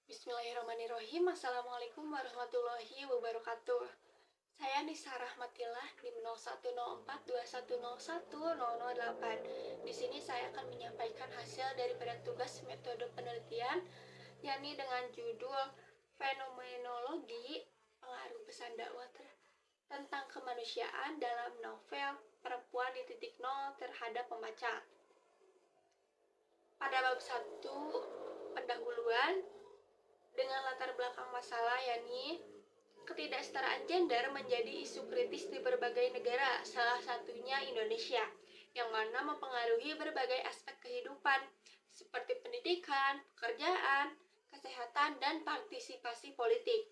Bismillahirrahmanirrahim. Assalamualaikum warahmatullahi wabarakatuh. Saya Nisa Rahmatillah NIM 010421010008. Di sini saya akan menyampaikan hasil daripada tugas metode penelitian, yakni dengan judul Fenomenologi Pengaruh Pesan Dakwah tentang Kemanusiaan dalam Novel Perempuan di Titik Nol terhadap Pembaca. Pada bab 1 pendahuluan, dengan latar belakang masalah yakni ketidaksetaraan gender menjadi isu kritis di berbagai negara, salah satunya Indonesia, yang mana mempengaruhi berbagai aspek kehidupan seperti pendidikan, pekerjaan, kesehatan, dan partisipasi politik.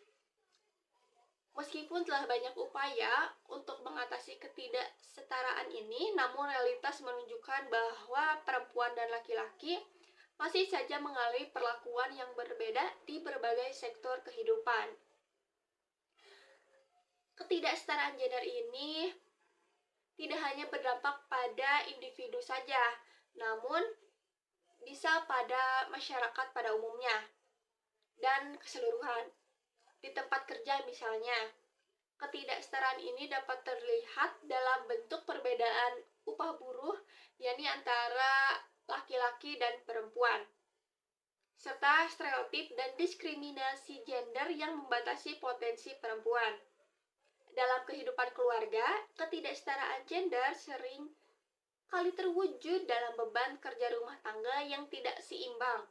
Meskipun telah banyak upaya untuk mengatasi ketidaksetaraan ini, namun realitas menunjukkan bahwa perempuan dan laki-laki masih saja mengalami perlakuan yang berbeda di berbagai sektor kehidupan. Ketidaksetaraan gender ini tidak hanya berdampak pada individu saja, namun bisa pada masyarakat pada umumnya dan keseluruhan. Di tempat kerja misalnya, ketidaksetaraan ini dapat terlihat dalam bentuk perbedaan upah buruh, yakni antara laki-laki dan perempuan, serta stereotip dan diskriminasi gender yang membatasi potensi perempuan. Dalam kehidupan keluarga, ketidaksetaraan gender sering kali terwujud dalam beban kerja rumah tangga yang tidak seimbang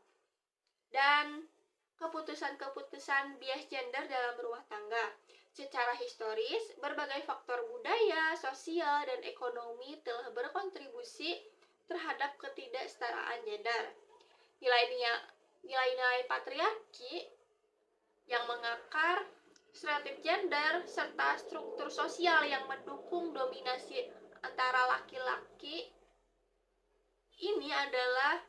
dan keputusan-keputusan bias gender dalam rumah tangga. Secara historis, berbagai faktor budaya, sosial, dan ekonomi telah berkontribusi terhadap ketidaksetaraan gender. Nilai-nilai patriarki yang mengakar, stereotip gender, serta struktur sosial yang mendukung dominasi antara laki-laki ini adalah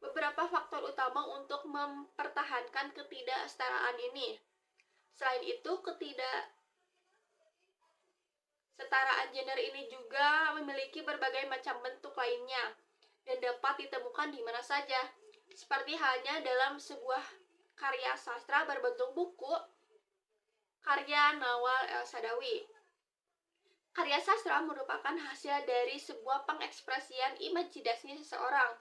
beberapa faktor utama untuk mempertahankan ketidaksetaraan ini. Selain itu, ketidaksetaraan gender ini juga memiliki berbagai macam bentuk lainnya dan dapat ditemukan di mana saja, seperti halnya dalam sebuah karya sastra berbentuk buku karya Nawal El-Saadawi. Karya sastra merupakan hasil dari sebuah pengekspresian imajinasi seseorang,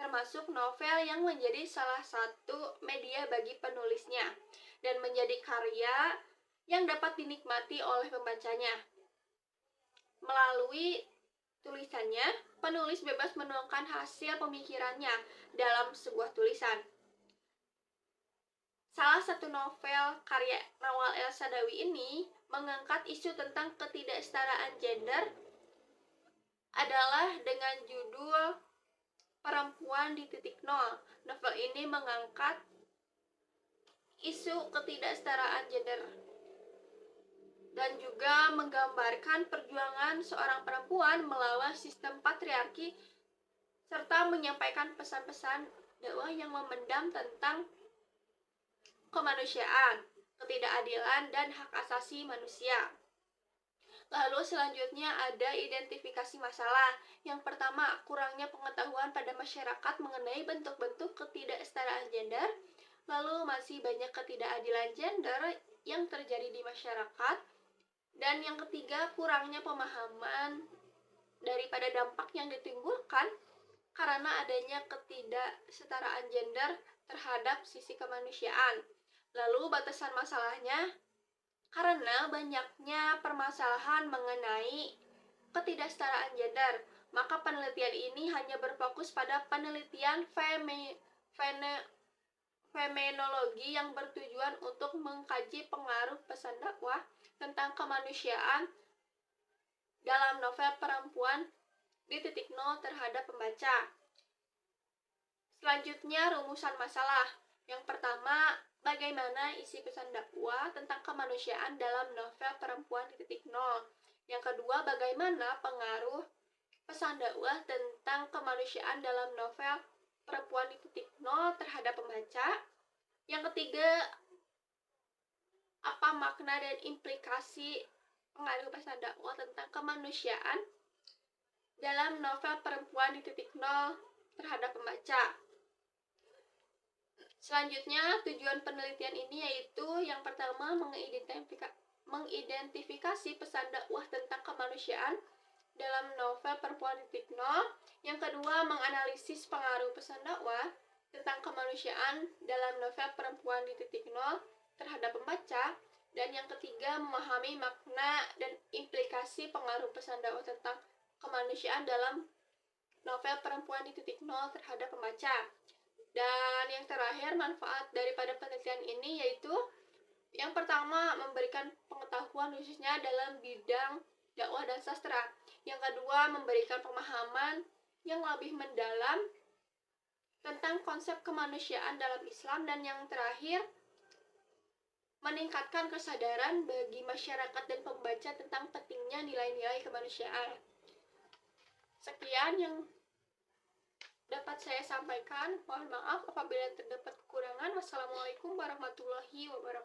termasuk novel yang menjadi salah satu media bagi penulisnya dan menjadi karya yang dapat dinikmati oleh pembacanya. Melalui tulisannya, penulis bebas menuangkan hasil pemikirannya dalam sebuah tulisan. Salah satu novel karya Nawal El-Saadawi ini mengangkat isu tentang ketidaksetaraan gender adalah dengan judul Perempuan di Titik Nol. Novel ini mengangkat isu ketidaksetaraan gender dan juga menggambarkan perjuangan seorang perempuan melawan sistem patriarki serta menyampaikan pesan-pesan dakwah yang memendam tentang kemanusiaan, ketidakadilan, dan hak asasi manusia. Lalu selanjutnya ada identifikasi masalah. Yang pertama, kurangnya pengetahuan pada masyarakat mengenai bentuk-bentuk ketidaksetaraan gender. Lalu masih banyak ketidakadilan gender yang terjadi di masyarakat. Dan yang ketiga, kurangnya pemahaman daripada dampak yang ditimbulkan karena adanya ketidaksetaraan gender terhadap sisi kemanusiaan. Lalu batasan masalahnya, karena banyaknya permasalahan mengenai ketidaksetaraan gender, maka penelitian ini hanya berfokus pada penelitian fenomenologi yang bertujuan untuk mengkaji pengaruh pesan dakwah tentang kemanusiaan dalam novel Perempuan di Titik Nol terhadap pembaca. Selanjutnya, rumusan masalah. Yang pertama, bagaimana isi pesan dakwah tentang kemanusiaan dalam novel Perempuan di Titik Nol. Yang kedua, bagaimana pengaruh pesan dakwah tentang kemanusiaan dalam novel Perempuan di Titik Nol terhadap pembaca. Yang ketiga, apa makna dan implikasi pengaruh pesan dakwah tentang kemanusiaan dalam novel Perempuan di Titik Nol terhadap pembaca. Selanjutnya, tujuan penelitian ini yaitu yang pertama mengidentifikasi pesan dakwah tentang kemanusiaan dalam novel Perempuan Titik Nol. Yang kedua, menganalisis pengaruh pesan dakwah tentang kemanusiaan dalam novel Perempuan di Titik Nol terhadap pembaca. Dan yang ketiga, memahami makna dan implikasi pengaruh pesan dakwah tentang kemanusiaan dalam novel Perempuan di Titik Nol terhadap pembaca. Dan yang terakhir, manfaat daripada penelitian ini yaitu yang pertama, memberikan pengetahuan khususnya dalam bidang dakwah dan sastra. Yang kedua, memberikan pemahaman yang lebih mendalam tentang konsep kemanusiaan dalam Islam. Dan yang terakhir, meningkatkan kesadaran bagi masyarakat dan pembaca tentang pentingnya nilai-nilai kemanusiaan. Sekian yang dapat saya sampaikan. Mohon maaf apabila terdapat kekurangan. Wassalamualaikum warahmatullahi wabarakatuh.